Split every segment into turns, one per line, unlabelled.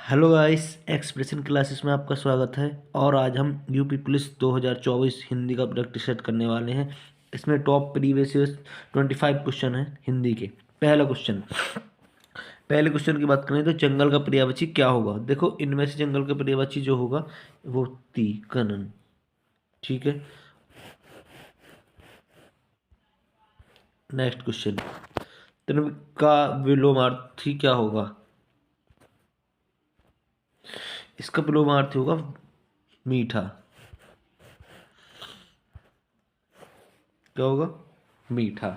Hello guys, expression classes में आपका स्वागत है। और आज हम यूपी पुलिस 2024 हिंदी का प्रैक्टिस सेट करने वाले हैं। इसमें टॉप प्रीवियस ईयर 25 क्वेश्चन है हिंदी के। पहले क्वेश्चन की बात करें तो जंगल का पर्यायवाची क्या होगा। देखो, इनमें से जंगल का पर्यायवाची जो होगा वो तीकनन। ठीक है। नेक्स्ट क्वेश्चन, तृण का विलोमार्थी क्या होगा। इसका विलोमार्थी होगा मीठा। क्या होगा? मीठा।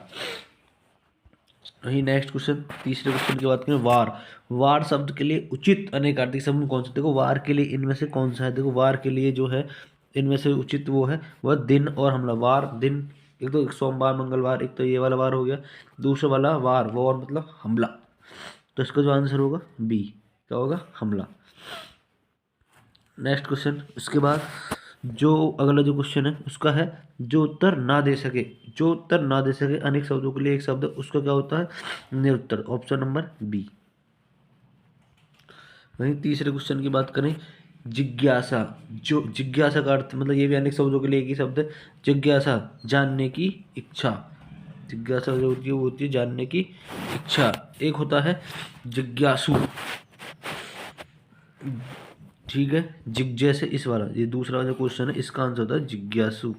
वही नेक्स्ट क्वेश्चन, तीसरे क्वेश्चन की बात करें, वार। वार शब्द के लिए उचित अनेकार्थक शब्द कौन सा। देखो, वार के लिए इनमें से कौन सा है। देखो, वार के लिए जो है इनमें से उचित वो है वह दिन और हमला। वार दिन, एक तो सोमवार मंगलवार, एक तो ये वाला वार हो गया। दूसरा वाला वार, वो और मतलब हमला। तो इसका जो आंसर होगा बी। क्या होगा? हमला। नेक्स्ट क्वेश्चन, उसके बाद जो अगला जो क्वेश्चन है उसका है, जो उत्तर ना दे सके। जो उत्तर ना दे सके अनेक शब्दों के लिए एक शब्द, उसका क्या होता है? निरुत्तर। Option number B. वहीं तीसरे क्वेश्चन की बात करें, जिज्ञासा। जो जिज्ञासा का अर्थ मतलब ये भी अनेक शब्दों के लिए एक ही शब्द है। जिज्ञासा, जानने की इच्छा। जिज्ञासा जो होती है वो होती है जानने की इच्छा। एक होता है जिज्ञासु। ठीक है। जिज्ञासा इस वाला, ये दूसरा जो क्वेश्चन है इसका आंसर होता है जिज्ञासु।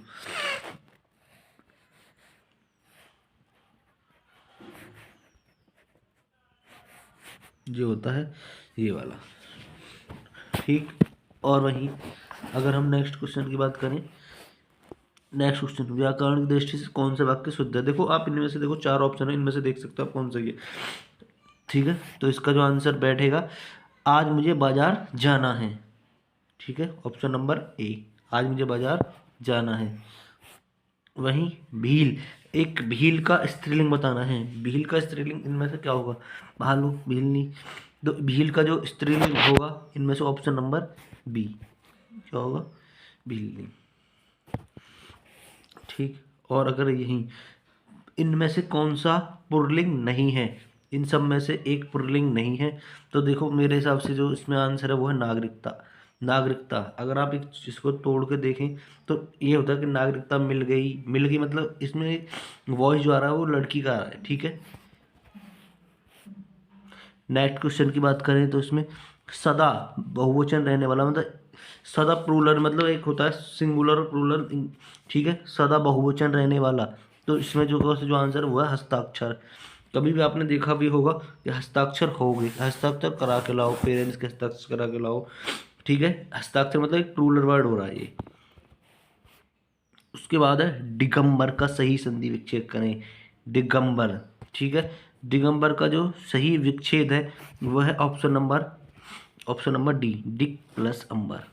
जो होता है ये वाला। ठीक। और वहीं अगर हम नेक्स्ट क्वेश्चन की बात करें, नेक्स्ट क्वेश्चन, व्याकरण की दृष्टि से कौन सा वाक्य शुद्ध है। देखो, आप इनमें से देखो चार ऑप्शन है, इनमें से देख सकते हो आप कौन सा ये। ठीक है। तो इसका जो आंसर बैठेगा, आज मुझे बाजार जाना है। ठीक है। ऑप्शन नंबर ए, आज मुझे बाजार जाना है। वहीं भील, एक भील का स्त्रीलिंग बताना है। भील का स्त्रीलिंग इनमें से क्या होगा? भालू, भीलनी। तो भील का जो स्त्रीलिंग होगा इनमें से ऑप्शन नंबर बी। क्या होगा? भीलनी। ठीक। और अगर यही इनमें से कौन सा पुल्लिंग नहीं है, इन सब में से एक पुल्लिंग नहीं है, तो देखो मेरे हिसाब से जो इसमें आंसर है वो है नागरिकता। नागरिकता, अगर आप एक इसको तोड़ के देखें तो ये होता है कि नागरिकता मिल गई। मिल गई मतलब इसमें वॉइस जो आ रहा है वो लड़की का आ रहा है। ठीक है। नेक्स्ट क्वेश्चन की बात करें तो इसमें सदा बहुवचन रहने वाला मतलब सदा प्लूरल, मतलब एक होता है सिंगुलर और प्लूरल। ठीक है। सदा बहुवचन रहने वाला, तो इसमें जो आंसर हुआ है हस्ताक्षर। कभी भी आपने देखा भी होगा कि हस्ताक्षर हो गई, हस्ताक्षर करा के लाओ, पेरेंट्स के हस्ताक्षर करा के लाओ। ठीक है। हस्ताक्षर मतलब एक प्लूरल वर्ड हो रहा है ये। उसके बाद है दिगंबर का सही संधि विच्छेद करें। दिगंबर। ठीक है। दिगंबर का जो सही विच्छेद है वह है ऑप्शन नंबर डी, डिक प्लस अंबर।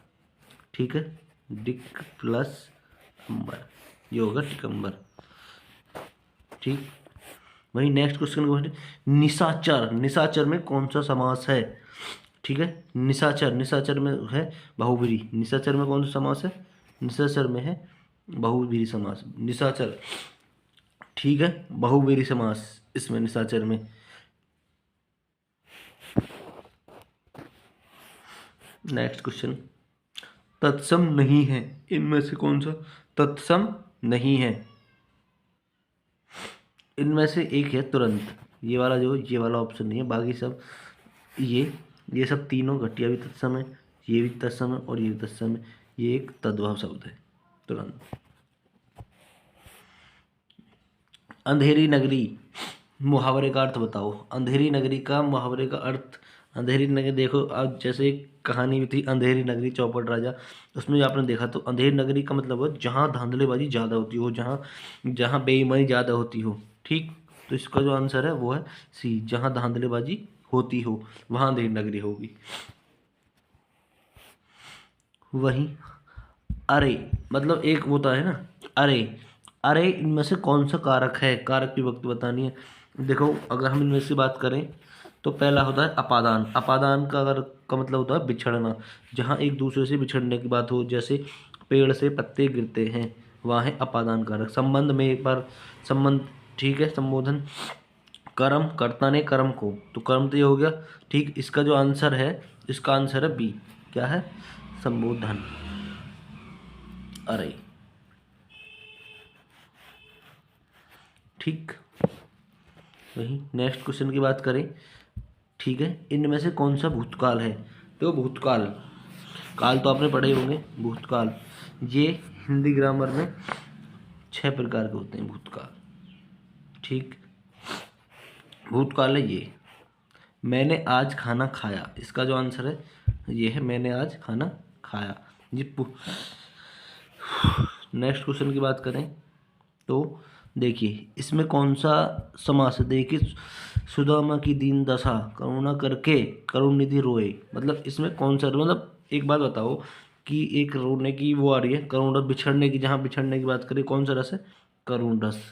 ठीक है। डिक प्लस अंबर, ये होगा दिगंबर। ठीक। वही नेक्स्ट क्वेश्चन को है, निशाचर। निशाचर में कौन सा समास है। ठीक है। निशाचर, निशाचर में है बहुब्रीहि। निशाचर में कौन सा समास है? निशाचर में है बहुब्रीहि समास। निशाचर। ठीक है। बहुब्रीहि समास इसमें निशाचर में। नेक्स्ट क्वेश्चन, तत्सम नहीं है, इनमें से कौन सा तत्सम नहीं है। इनमें से एक है तुरंत। ये वाला जो ये वाला ऑप्शन नहीं है, बाकी सब ये सब तीनों घटिया भी तत्सम है, ये भी तत्सम है और ये भी तत्सम है। ये एक तद्भव शब्द है तुरंत। अंधेरी नगरी, मुहावरे का अर्थ बताओ। अंधेरी नगरी का मुहावरे का अर्थ। अंधेरी नगरी, देखो अब जैसे एक कहानी भी थी अंधेरी नगरी चौपड़ राजा, उसमें आपने देखा तो अंधेरी नगरी का मतलब है जहाँ धांधलेबाजी ज़्यादा होती हो, जहाँ जहाँ बेईमानी ज़्यादा होती हो। ठीक। तो इसका जो आंसर है वो है सी, जहाँ धांधलेबाजी होती हो वहाँ अंधेरी नगरी होगी। वहीं अरे, मतलब एक होता है ना अरे। अरे इनमें से कौन सा कारक है, कारक की वक्त बतानी है। देखो, अगर हम इनमें से बात करें तो पहला होता है अपादान। अपादान का अगर का मतलब होता है बिछड़ना, जहाँ एक दूसरे से बिछड़ने की बात हो, जैसे पेड़ से पत्ते गिरते हैं, वहाँ है अपादान कारक। संबंध में एक बार संबंध। ठीक है। संबोधन, कर्म, कर्ता ने कर्म को, तो कर्म तो ये हो गया। ठीक। इसका जो आंसर है इसका आंसर है बी, क्या है, संबोधन। अरे ठीक, वही नेक्स्ट क्वेश्चन की बात करें। ठीक है, इनमें से कौन सा भूतकाल है? तो भूतकाल, काल तो आपने पढ़े होंगे, भूतकाल ये हिंदी ग्रामर में 6 प्रकार के होते हैं भूतकाल। ठीक, भूतकाल है ये, मैंने आज खाना खाया, इसका जो आंसर है ये है, मैंने आज खाना खाया। ये नेक्स्ट क्वेश्चन की बात करें तो देखिए इसमें कौन सा समास है? देखिए, सुदामा की दीन दशा करुणा करके करुण निधि रोए, मतलब इसमें कौन सा, मतलब एक बात बताओ कि एक रोने की वो आ रही है, करुण रस, बिछड़ने की, जहाँ बिछड़ने की बात करें कौन सा रस है? करुण रस।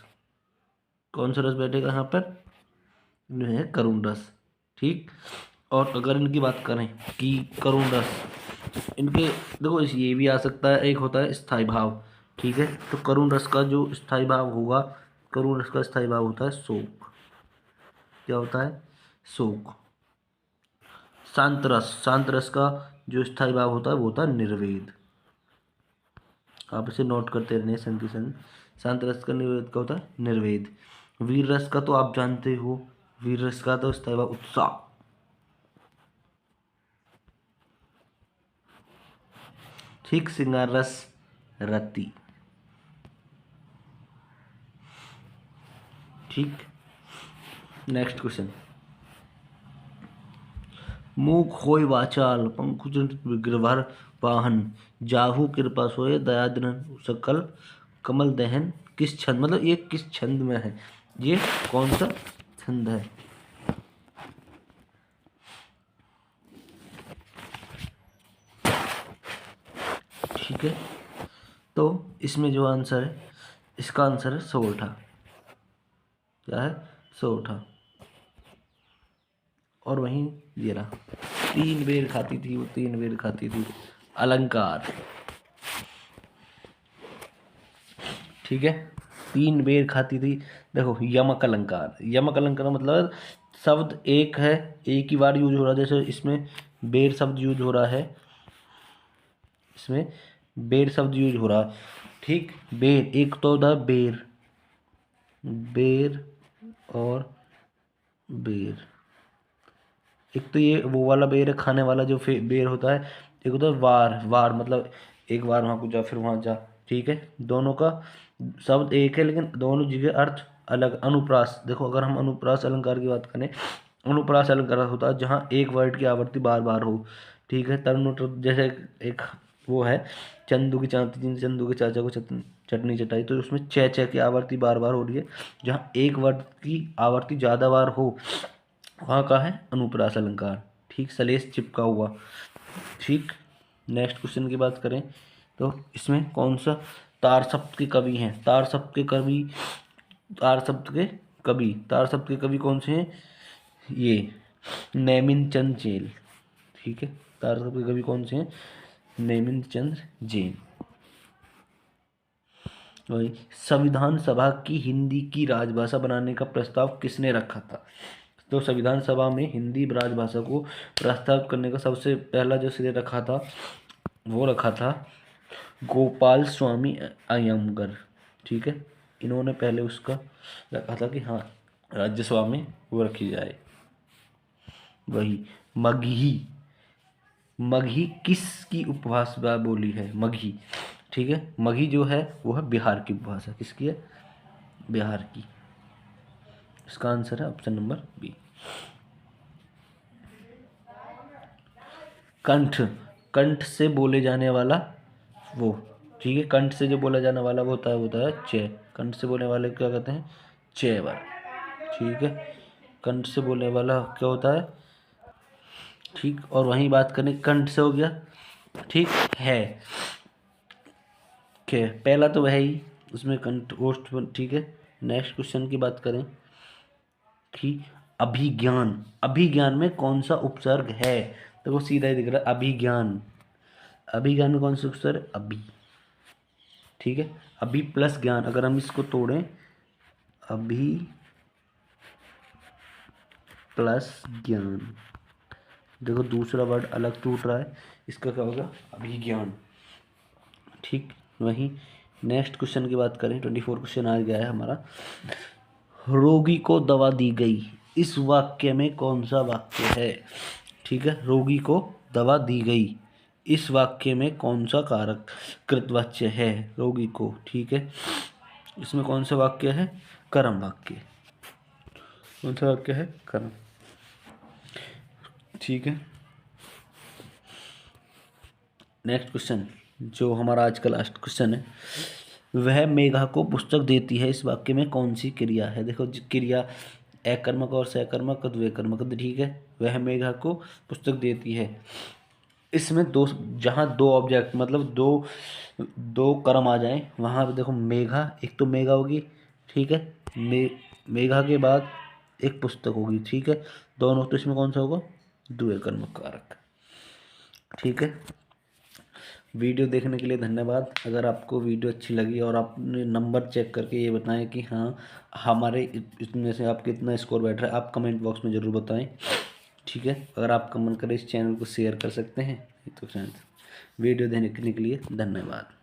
कौन सा रस बैठेगा यहाँ पर? जो है करुण रस। ठीक, और अगर इनकी बात करें कि करुण रस, इनके देखो ये भी आ सकता है, एक होता है स्थायी भाव। ठीक है, तो करुण रस का जो स्थायी भाव होगा, करुण रस का स्थायी भाव होता है शोक। क्या होता है? शोक। शांत रस, शांत रस का जो स्थायी भाव होता है वो होता है निर्वेद। आप इसे नोट करते रहने संग के संग। शांत रस का निर्वेद का होता है निर्वेद। वीर रस का तो आप जानते हो, वीर रस का तो स्थायी भाव उत्साह। ठीक, श्रृंगार रस रति। ठीक, नेक्स्ट क्वेश्चन। मुख होय वाचाल पंकुज विग्रभर वाहन, जाहू कृपा सोय दयाद्र सकल कमल दहन। किस छंद, मतलब ये किस छंद में है? ये कौन सा छंद है? ठीक है, तो इसमें जो आंसर है, इसका आंसर है सोरठा। क्या है? सोरठा। और वहीं ये रहा, 3 बेर खाती थी वो, 3 बेर खाती थी, अलंकार। ठीक है, 3 बेर खाती थी। देखो यमक अलंकार, यमक अलंकार मतलब शब्द एक है, एक ही बार यूज हो रहा है, जैसे इसमें बेर शब्द यूज हो रहा है, इसमें बेर शब्द यूज हो रहा है। ठीक, बेर एक तो होता है बेर, बेर और बेर। एक तो ये वो वाला बेर है खाने वाला जो बेर होता है, एक होता है वार, वार मतलब एक बार वहाँ को जा फिर वहाँ जा। ठीक है, दोनों का शब्द एक है लेकिन दोनों जगह अर्थ अलग। अनुप्रास, देखो अगर हम अनुप्रास अलंकार की बात करें, अनुप्रास अलंकार होता है जहाँ एक वर्ड की आवृत्ति बार बार हो। ठीक है, तरुण जैसे एक वो है, चंदू की चांदी जिन चंदू के चाचा को चटनी चटाई, तो उसमें च च की आवृत्ति बार बार हो रही है, जहाँ एक वर्ड की आवृत्ति ज़्यादा बार हो वहाँ का है अनुप्रास अलंकार। ठीक, सलेस चिपका हुआ। ठीक, नेक्स्ट क्वेश्चन की बात करें तो इसमें कौन सा तार शब्द के कवि हैं? तार शब्द के कवि, तार शब्द के कवि, तार शब्द के कवि कौन से हैं? ये नैमिन चंद जैन। ठीक है, तार शब्द के कवि कौन से हैं? नैमिन चंद जैन। वही, संविधान सभा की हिंदी की राजभाषा बनाने का प्रस्ताव किसने रखा था? तो संविधान सभा में हिंदी राजभाषा को प्रस्तावित करने का सबसे पहला जो सिरे रखा था वो रखा था गोपाल स्वामी अयंगर। ठीक है, इन्होंने पहले उसका रखा था कि हाँ राज्यसभा में वो रखी जाए। वही मगही, मगही किसकी उपभाषा बोली है? मगही। ठीक है, मगही जो है वो है बिहार की उपभाषा। किसकी है? बिहार की। इसका आंसर है ऑप्शन नंबर बी। कंठ, कंठ से बोले जाने वाला वो। ठीक है, कंठ से जो बोला जाने वाला वो होता है च। कंठ से बोलने वाले क्या कहते हैं? चेवर। ठीक है, कंठ से बोलने वाला क्या होता है? ठीक, और वहीं बात करें कंठ से हो गया। ठीक है, क्या पहला तो वह ही, उसमें कंठ ओष्ठ। ठीक है, नेक्स्ट क्वेश्चन की बात करें कि अभिज्ञान, अभिज्ञान में कौन सा उपसर्ग है? देखो सीधा ही दिख रहा है अभिज्ञान, अभिज्ञान में कौन सा उपसर्ग? अभी। ठीक है, अभी प्लस ज्ञान, अगर हम इसको तोड़ें, अभी प्लस ज्ञान, देखो दूसरा वर्ड अलग टूट रहा है, इसका क्या होगा? अभिज्ञान। ठीक, वहीं नेक्स्ट क्वेश्चन की बात करें, 24 क्वेश्चन आ गया है हमारा। रोगी को दवा दी गई, इस वाक्य में कौन सा वाक्य है? ठीक है, रोगी को दवा दी गई, इस वाक्य में कौन सा कारक कृतवाच्य है? रोगी को, ठीक है, इसमें कौन सा वाक्य है? कर्म वाक्य। कौन सा वाक्य है? कर्म। ठीक है, नेक्स्ट क्वेश्चन जो हमारा आज का लास्ट क्वेश्चन है, वह मेघा को पुस्तक देती है, इस वाक्य में कौन सी क्रिया है? देखो क्रिया अकर्मक और सकर्मक, द्विकर्मक, ठीक है। वह मेघा को पुस्तक देती है, इसमें दो, जहाँ दो ऑब्जेक्ट मतलब दो दो कर्म आ जाएं, वहाँ पे देखो मेघा, एक तो मेघा होगी, ठीक है, मेघा के बाद एक पुस्तक होगी, ठीक है, दोनों, तो इसमें कौन सा होगा? द्विकर्मक कारक। ठीक है, वीडियो देखने के लिए धन्यवाद। अगर आपको वीडियो अच्छी लगी और आपने नंबर चेक करके ये बताएं कि हाँ हमारे इसमें से आप कितना स्कोर बैठ रहा है, आप कमेंट बॉक्स में ज़रूर बताएं। ठीक है, अगर आपका मन करे इस चैनल को शेयर कर सकते हैं। तो फ्रेंड्स, वीडियो देखने के लिए धन्यवाद।